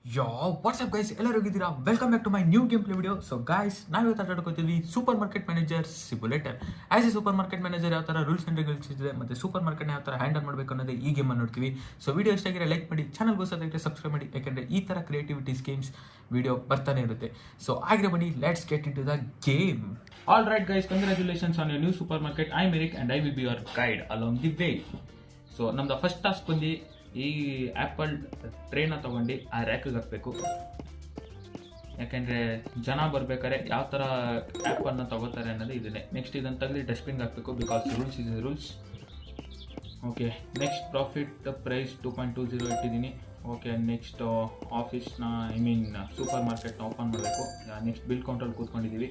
ಯೋ WhatsApp guys ಎಲ್ಲರೂ ಹೋಗಿದ್ದೀರಾ welcome back to my new game play video. So guys ನಾವು ಇವತ್ತು ಆಟಾಡ್ಕೊತೀವಿ super market manager simulator. As a super market manager ಯಾವ ಥರ ರೂಲ್ಸ್ ಆ್ಯಂಡ್ ರೆಗ್ಯುಲೇಷನ್ಸ್ ಇದೆ ಮತ್ತು ಸೂಪರ್ ಮಾರ್ಕೆಟ್ನ ಯಾವ ಥರ ಹ್ಯಾಂಡಲ್ ಮಾಡಬೇಕು ಅನ್ನೋದೇ ಈ ಗೇಮನ್ನು ನೋಡ್ತೀವಿ. ಸೊ ವಿಡಿಯೋ ಇಷ್ಟಾಗಿರೋ ಲೈಕ್ ಮಾಡಿ, ಚಾನಲ್ಗೆ ಹೊಸದಾಗಿದ್ರೆ ಸಬ್ಸ್ಕ್ರೈಬ್ ಮಾಡಿ, ಯಾಕೆಂದರೆ ಈ ಥರ ಕ್ರಿಯೇಟಿವಿಟೀಸ್ ಗೇಮ್ಸ್ ವಿಡಿಯೋ ಬರ್ತಾನೆ ಇರುತ್ತೆ. ಸೊ ಆಗಿರೋ ಬನ್ನಿ, let's get into the game. All right guys, congratulations on your new supermarket. I am Eric and I will be your guide along the way. So ನಮ್ದು first task ಬಂದು ಈ apple train ತೊಗೊಂಡು ಆ ರ್ಯಾಕಿಗೆ ಹಾಕಬೇಕು. ಯಾಕೆಂದರೆ ಜನ ಬರ್ಬೇಕಾದ್ರೆ ಯಾವ ಥರ ಆ್ಯಪನ್ನು ತಗೋತಾರೆ ಅನ್ನೋದು ಇದನ್ನೇ. ನೆಕ್ಸ್ಟ್ ಇದನ್ನು ತೆಗೆದು ಡಸ್ಟ್ಬಿನ್ಗೆ ಹಾಕಬೇಕು, because rules is rules. Okay, next profit price 2.20 ಇಟ್ಟಿದ್ದೀನಿ. ಓಕೆ, ನೆಕ್ಸ್ಟ್ ಆಫೀಸ್ನ ಸೂಪರ್ ಮಾರ್ಕೆಟ್ನ ಓಪನ್ ಮಾಡಬೇಕು. ನೆಕ್ಸ್ಟ್ ಬಿಲ್ ಕೌಂಟ್ರಲ್ಲಿ ಕೂತ್ಕೊಂಡಿದ್ದೀವಿ.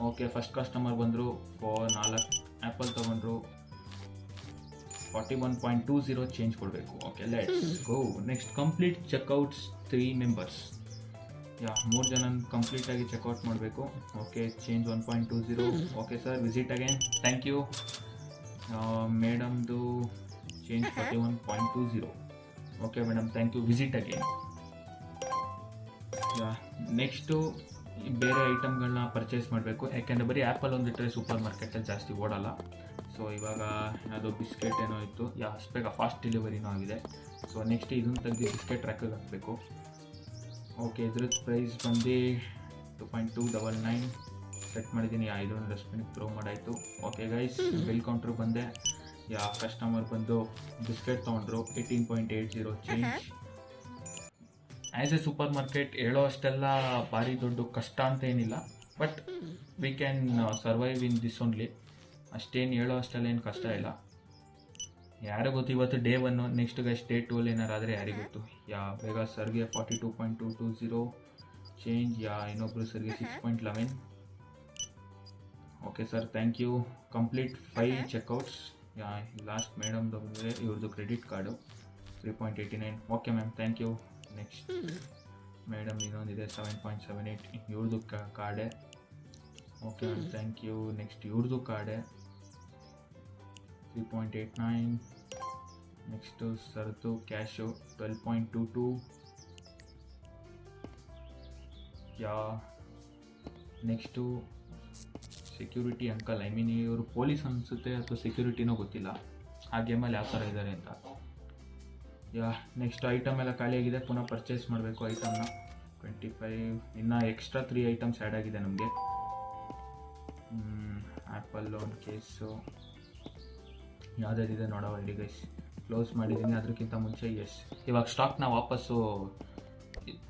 ಓಕೆ, ಫಸ್ಟ್ ಕಸ್ಟಮರ್ ಬಂದರು, 4 ಆ್ಯಪಲ್ ತೊಗೊಂಡ್ರು, 41.20 ಚೇಂಜ್ ಕೊಡಬೇಕು. Okay, let's go. Next complete checkouts 3 members. 3 ಜನ ಕಂಪ್ಲೀಟಾಗಿ ಚೆಕ್ಔಟ್ ಮಾಡಬೇಕು. Okay, change 1.20. Okay sir, visit again, thank you. ಮೇಡಮ್ದು change 41.20. Okay madam, thank you, visit again. Next ಬೇರೆ ಐಟಮ್ಗಳನ್ನ ಪರ್ಚೇಸ್ ಮಾಡಬೇಕು. ಯಾಕೆಂದರೆ ಬರೀ ಆ್ಯಪಲ್ ಒಂದಿಟ್ಟರೆ ಸೂಪರ್ ಮಾರ್ಕೆಟಲ್ಲಿ ಜಾಸ್ತಿ ಓಡಲ್ಲ. ಸೊ ಇವಾಗ ಯಾವುದೋ ಬಿಸ್ಕೆಟ್ ಏನೋ ಇತ್ತು, ಅಷ್ಟು ಬೇಗ ಫಾಸ್ಟ್ ಡೆಲಿವರಿನೂ ಆಗಿದೆ. ಸೊ ನೆಕ್ಸ್ಟ್ ಇದನ್ನು ತೆಗೆದು ಬಿಸ್ಕೆಟ್ ರ್ಯಾಕಿಗೆ ಹಾಕಬೇಕು. ಓಕೆ, ಇದ್ರದ್ದು ಪ್ರೈಸ್ ಬಂದು 2.299 ಸೆಟ್ ಮಾಡಿದ್ದೀನಿ. ಇದೊಂದು ಡಸ್ಟ್ಬಿನ್ಗೆ ಥ್ರೋ ಮಾಡಾಯಿತು. ಓಕೆ ಗೈಸ್, ಬಿಲ್ ಕೌಂಟ್ರಿಗೆ ಬಂದೆ. ಕಸ್ಟಮರ್ ಬಂದು ಬಿಸ್ಕೆಟ್ ತೊಗೊಂಡ್ರು, 18.80 change. As a super market ಹೇಳೋ ಅಷ್ಟೆಲ್ಲ ಭಾರಿ ದೊಡ್ಡ ಕಷ್ಟ ಅಂತ ಏನಿಲ್ಲ, but we can survive in this only. ಅಷ್ಟೇನು ಹೇಳೋ ಅಷ್ಟೆಲ್ಲ ಏನು ಕಷ್ಟ ಇಲ್ಲ. ಯಾರು ಗೊತ್ತು, ಇವತ್ತು ಡೇ 1, ನೆಕ್ಸ್ಟ್ ಗೈಸ್ ಡೇ 2 ಏನಾರಾದರೆ ಯಾರಿಗೆ ಗೊತ್ತು. ಬೇಗ ಸರ್ಗೆ 42.220 ಚೇಂಜ್. ಇನ್ನೊಬ್ಬರು ಸರ್ಗೆ 6.11. Okay sir, thank you. Complete 5 checkouts. Last ಮೇಡಮ್ದು ಬಂದರೆ ಇವ್ರದ್ದು credit card 3.89. Okay ma'am, thank you. Next madam ಇನ್ನೊಂದಿದೆ 7.78, ಇವ್ರದ್ದು ಕಾರ್ಡೆ. Okay ma'am, thank you. Next ಇವ್ರದ್ದು ಕಾರ್ಡೆ 3.89. ನೆಕ್ಸ್ಟು ಸರ್ದು ಕ್ಯಾಶು 12.22. ನೆಕ್ಸ್ಟು ಸೆಕ್ಯೂರಿಟಿ ಅಂಕಲ್, ಇವರು ಪೊಲೀಸ್ ಅನಿಸುತ್ತೆ ಅಥವಾ ಸೆಕ್ಯೂರಿಟಿನೋ ಗೊತ್ತಿಲ್ಲ, ಆ ಗೇಮಲ್ಲಿ ಯಾವ ಥರ ಇದ್ದಾರೆ ಅಂತ. ನೆಕ್ಸ್ಟ್ ಐಟಮ್ ಎಲ್ಲ ಖಾಲಿಯಾಗಿದೆ, ಪುನಃ ಪರ್ಚೇಸ್ ಮಾಡಬೇಕು ಐಟಮ್ನ. 25, ಇನ್ನು ಎಕ್ಸ್ಟ್ರಾ 3 ಐಟಮ್ಸ್ ಆ್ಯಡ್ ಆಗಿದೆ ನಮಗೆ. ಆ್ಯಪಲ್ ಒಂದು ಕೇಸು ಯಾವುದಾದಿದೆ ನೋಡೋ ಇಲ್ಲಿ ಗೈಸ್. ಕ್ಲೋಸ್ ಮಾಡಿದ್ದೀನಿ. ಅದಕ್ಕಿಂತ ಮುಂಚೆ ಇವಾಗ ಸ್ಟಾಕ್ನ ವಾಪಸ್ಸು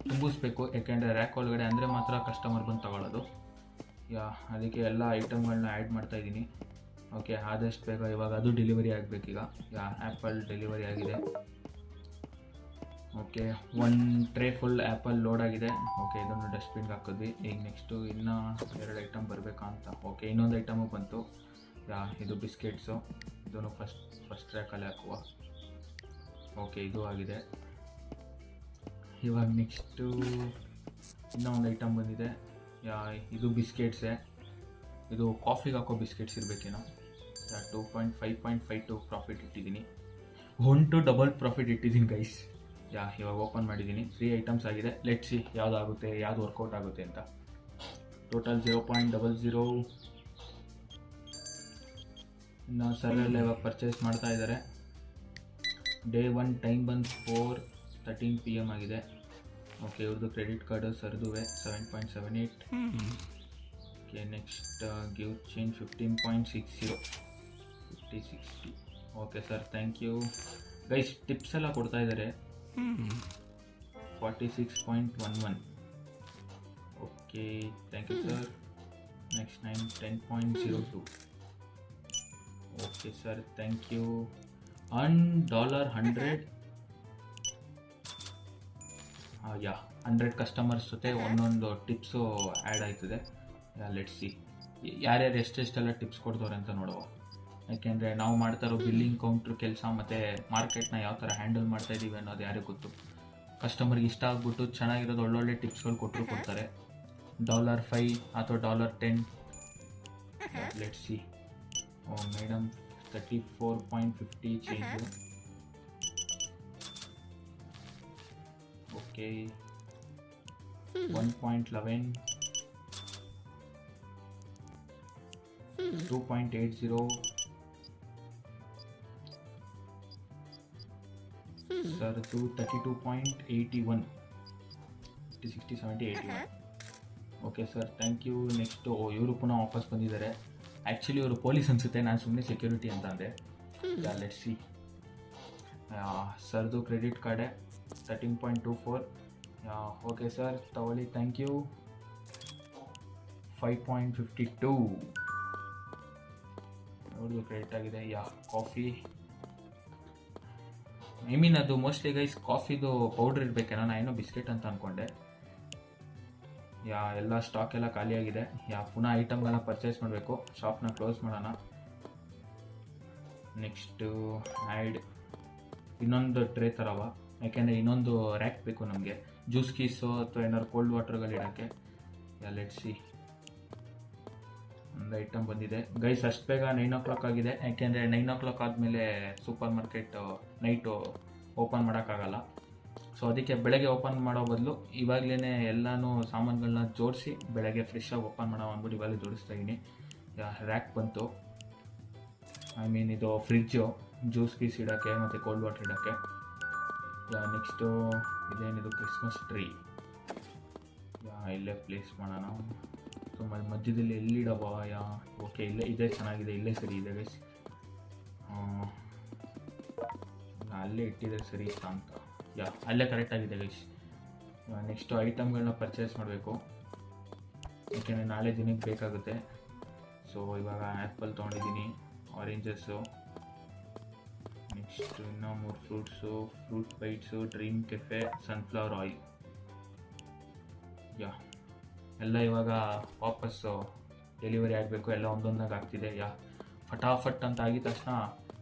ತುಂಬಿಸ್ಬೇಕು, ಯಾಕೆಂದರೆ ರ್ಯಾಕ್ ಒಳಗಡೆ ಅಂದರೆ ಮಾತ್ರ ಕಸ್ಟಮರ್ ಬಂದು ತಗೊಳ್ಳೋದು. ಅದಕ್ಕೆ ಎಲ್ಲ ಐಟಮ್ಗಳನ್ನ ಆ್ಯಡ್ ಮಾಡ್ತಾಯಿದ್ದೀನಿ. ಓಕೆ, ಆದಷ್ಟು ಬೇಗ ಇವಾಗ ಅದು ಡೆಲಿವರಿ ಆಗಬೇಕೀಗ. ಆ್ಯಪಲ್ ಡೆಲಿವರಿ ಆಗಿದೆ. Okay, 1 tray full apple load ಆಗಿದೆ. ಓಕೆ, ಇದನ್ನು ಡಸ್ಟ್ಬಿನ್ಗೆ ಹಾಕಿದ್ವಿ. ಈಗ ನೆಕ್ಸ್ಟು ಇನ್ನೂ 2 ಐಟಮ್ ಬರಬೇಕಾ ಅಂತ. ಓಕೆ, ಇನ್ನೊಂದು ಐಟಮು ಬಂತು. ಇದು ಬಿಸ್ಕೆಟ್ಸು, ಇದನ್ನು ಫಸ್ಟ್ ಟ್ರ್ಯಾಕಲ್ಲಿ ಹಾಕುವ. ಓಕೆ, ಇದು ಆಗಿದೆ. ಇವಾಗ ನೆಕ್ಸ್ಟು ಇನ್ನೂ ಒಂದು ಐಟಮ್ ಬಂದಿದೆ. ಇದು ಬಿಸ್ಕೆಟ್ಸೇ. ಇದು ಕಾಫಿಗೆ ಹಾಕೋ ಬಿಸ್ಕೆಟ್ಸ್ ಇರಬೇಕೇನೋ. 5.52 ಪ್ರಾಫಿಟ್ ಇಟ್ಟಿದ್ದೀನಿ. 1 ಡಬಲ್ ಪ್ರಾಫಿಟ್ ಇಟ್ಟಿದ್ದೀನಿ ಗೈಸ್. ಇವಾಗ ಓಪನ್ ಮಾಡಿದ್ದೀನಿ. 3 ಐಟಮ್ಸ್ ಆಗಿದೆ. ಲೆಟ್ಸ್ ಸಿ ಯಾವುದಾಗುತ್ತೆ, ಯಾವುದು ವರ್ಕೌಟ್ ಆಗುತ್ತೆ ಅಂತ. ಟೋಟಲ್ 0.00. ಇನ್ನು ಸರಲ್ಲ ಇವಾಗ ಪರ್ಚೇಸ್ ಮಾಡ್ತಾ ಇದ್ದಾರೆ. ಡೇ 1 ಟೈಮ್ ಬಂದು 4:13 PM ಆಗಿದೆ. ಓಕೆ, ಇವ್ರದ್ದು ಕ್ರೆಡಿಟ್ ಕಾರ್ಡು ಸರ್ದುವೆ 7.78. Okay, next give change 15.60 50-60. Okay sir, thank you. Guys tips ಎಲ್ಲ ಕೊಡ್ತಾ ಇದ್ದಾರೆ. 46.11. Okay, thank you sir. Next 10.02. Okay sir, thank you. $100. 100 customers ಜೊತೆ ಒಂದೊಂದು ಟಿಪ್ಸು ಆ್ಯಡ್ ಆಯ್ತದೆ. ಲೆಟ್ಸ್ ಸಿ ಯಾರ್ಯಾರು ಎಷ್ಟೆಷ್ಟೆಲ್ಲ ಟಿಪ್ಸ್ ಕೊಡ್ತವ್ರೆ ಅಂತ ನೋಡುವ. ಯಾಕೆಂದರೆ ನಾವು ಮಾಡ್ತಾ ಇರೋ ಬಿಲ್ಲಿಂಗ್ ಕೌಂಟ್ರ್ ಕೆಲಸ ಮತ್ತು ಮಾರ್ಕೆಟ್ನ ಯಾವ ಥರ ಹ್ಯಾಂಡಲ್ ಮಾಡ್ತಾಯಿದ್ದೀವಿ ಅನ್ನೋದು ಯಾರಿಗೂ ಗೊತ್ತು. ಕಸ್ಟಮರ್ಗೆ ಇಷ್ಟ ಆಗ್ಬಿಟ್ಟು ಚೆನ್ನಾಗಿರೋದು ಒಳ್ಳೊಳ್ಳೆ ಟಿಪ್ಸ್ಗಳು ಕೊಡ್ತಾರೆ. $5 ಅಥವಾ $10. Let's see. Madam 34.50 change. Okay, 1.11, 2.80, ಸರ್ದು 32.81, 60, 70, 81. Okay sir, thank you. Next ಇವರು ಪುನಃ ವಾಪಸ್ ಬಂದಿದ್ದಾರೆ. ಆ್ಯಕ್ಚುಲಿ ಇವರು ಪೊಲೀಸ್ ಅನಿಸುತ್ತೆ, ನಾನು ಸುಮ್ಮನೆ ಸೆಕ್ಯೂರಿಟಿ ಅಂತ ಅಂದೆ. Let's see. ಸರ್ದು ಕ್ರೆಡಿಟ್ ಕಾರ್ಡೆ 13.24. ಓಕೆ ಸರ್, ತಗೊಳ್ಳಿ, ಥ್ಯಾಂಕ್ ಯು. 5.52 ಅವ್ರದ್ದು ಕ್ರೆಡಿಟ್ ಆಗಿದೆ. ಕಾಫಿ, ಐ ಮೀನ್ ಅದು ಮೋಸ್ಟ್ಲಿ ಗೈಸ್ ಕಾಫಿದು ಪೌಡ್ರ್ ಇರಬೇಕೇನೋ, ನಾನು ಏನೋ ಬಿಸ್ಕೆಟ್ ಅಂತ ಅಂದ್ಕೊಂಡೆ. ಎಲ್ಲ ಸ್ಟಾಕ್ ಎಲ್ಲ ಖಾಲಿಯಾಗಿದೆ. ಪುನಃ ಐಟಮ್ಗಳನ್ನ ಪರ್ಚೇಸ್ ಮಾಡಬೇಕು. ಶಾಪ್ನ ಕ್ಲೋಸ್ ಮಾಡೋಣ. ನೆಕ್ಸ್ಟು ಆ್ಯಡ್ ಇನ್ನೊಂದು ಟ್ರೇ ಥರವ, ಯಾಕೆಂದರೆ ಇನ್ನೊಂದು ರ್ಯಾಕ್ ಬೇಕು ನಮಗೆ, ಜ್ಯೂಸ್ ಕೀಸು ಅಥವಾ ಏನಾದ್ರು ಕೋಲ್ಡ್ ವಾಟರ್ಗಳು ಇಡೋಕ್ಕೆ. Let's see. ಒಂದು ಐಟಮ್ ಬಂದಿದೆ ಗೈಸ್. ಅಷ್ಟು ಬೇಗ 9 o'clock ಆಗಿದೆ, ಯಾಕೆಂದರೆ 9 o'clock ಆದಮೇಲೆ ಸೂಪರ್ ಮಾರ್ಕೆಟ್ ನೈಟು ಓಪನ್ ಮಾಡೋಕ್ಕಾಗಲ್ಲ. ಸೊ ಅದಕ್ಕೆ ಬೆಳಗ್ಗೆ ಓಪನ್ ಮಾಡೋ ಬದಲು ಇವಾಗಲೇ ಎಲ್ಲನೂ ಸಾಮಾನುಗಳನ್ನ ಜೋಡಿಸಿ ಬೆಳಗ್ಗೆ ಫ್ರೆಶ್ಶಾಗಿ ಓಪನ್ ಮಾಡೋ ಅಂದ್ಬಿಟ್ಟು ಇವಾಗಲೇ ಜೋಡಿಸ್ತಾ ಇದ್ದೀನಿ. ರ್ಯಾಕ್ ಬಂತು, ಐ ಮೀನ್ ಇದು ಫ್ರಿಜ್ಜು, ಜ್ಯೂಸ್ ಗೀಸ್ ಇಡೋಕ್ಕೆ ಮತ್ತು ಕೋಲ್ಡ್ ವಾಟರ್ ಇಡೋಕ್ಕೆ. ನೆಕ್ಸ್ಟು ಇದೇನಿದು ಕ್ರಿಸ್ಮಸ್ ಟ್ರೀ. ಇಲ್ಲೇ ಪ್ಲೇಸ್ ಮಾಡೋಣ. ಸೊ ಮಧ್ಯದಲ್ಲಿ ಎಲ್ಲಿಡವ? ಓಕೆ, ಇಲ್ಲೇ ಇದೇ ಚೆನ್ನಾಗಿದೆ, ಇಲ್ಲೇ ಸರಿ ಇದೆ ಗೈಸ್. ಅಲ್ಲೇ ಇಟ್ಟಿದ್ರೆ ಸರಿ ಇಷ್ಟ ಅಂತ. ಅಲ್ಲೇ ಕರೆಕ್ಟಾಗಿದೆ ಗೈಸ್. ನೆಕ್ಸ್ಟು ಐಟಮ್ಗಳನ್ನ ಪರ್ಚೇಸ್ ಮಾಡಬೇಕು, ಯಾಕೆಂದರೆ ನಾಳೆ ದಿನಕ್ಕೆ ಬೇಕಾಗುತ್ತೆ. ಸೊ ಇವಾಗ ಆ್ಯಪಲ್ ತೊಗೊಂಡಿದ್ದೀನಿ, ಆರೆಂಜಸ್ಸು, ನೆಕ್ಸ್ಟ್ ಇನ್ನೂ 3 fruits, fruit bites, dream cafe, sunflower oil. ಎಲ್ಲ ಇವಾಗ ವಾಪಸ್ಸು ಡೆಲಿವರಿ ಆಗಬೇಕು. ಎಲ್ಲ ಒಂದೊಂದಾಗಿ ಆಗ್ತಿದೆ. ಫಟಾಫಟ್ ಅಂತ ಆಗಿದ ತಕ್ಷಣ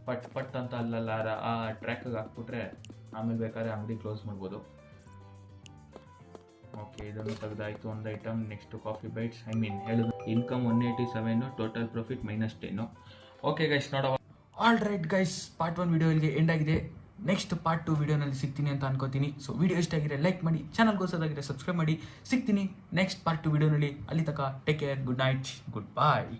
ಪಟ್ ಪಟ್ ಅಂತ ಅಲ್ಲಲ್ಲ ಆ ಟ್ರ್ಯಾಕಿಗೆ ಹಾಕ್ಬಿಟ್ರೆ ಆಮೇಲೆ ಬೇಕಾದ್ರೆ ಅಂಗಡಿ ಕ್ಲೋಸ್ ಮಾಡ್ಬೋದು. ಓಕೆ, ಇದನ್ನು ತೆಗೆದಾಯಿತು ಒಂದು item. Next coffee bites, I mean ಹೇಳಿದ್ರು income 187, total profit -10. Okay guys, ನೋಡವ. All right guys, part 1 video ಇಲ್ಲಿಗೆ ಎಂಡ್ ಆಗಿದೆ. ನೆಕ್ಸ್ಟ್ ಪಾರ್ಟ್ 2 ವಿಡಿಯೋನಲ್ಲಿ ಸಿಗ್ತೀನಿ ಅಂತ ಅನ್ಕೋತೀನಿ. ಸೊ ವಿಡಿಯೋ ಇಷ್ಟ ಆಗಿದ್ರೆ ಲೈಕ್ ಮಾಡಿ, ಚಾನಲ್ಗೆ ಹೊಸದಾಗಿದ್ರೆ ಸಬ್ಸ್ಕ್ರೈಬ್ ಮಾಡಿ. ಸಿಗ್ತೀನಿ ನೆಕ್ಸ್ಟ್ ಪಾರ್ಟ್ 2 ವಿಡಿಯೋನಲ್ಲಿ. ಅಲ್ಲಿ ತನಕ take care, good night, good ಬಾಯ್.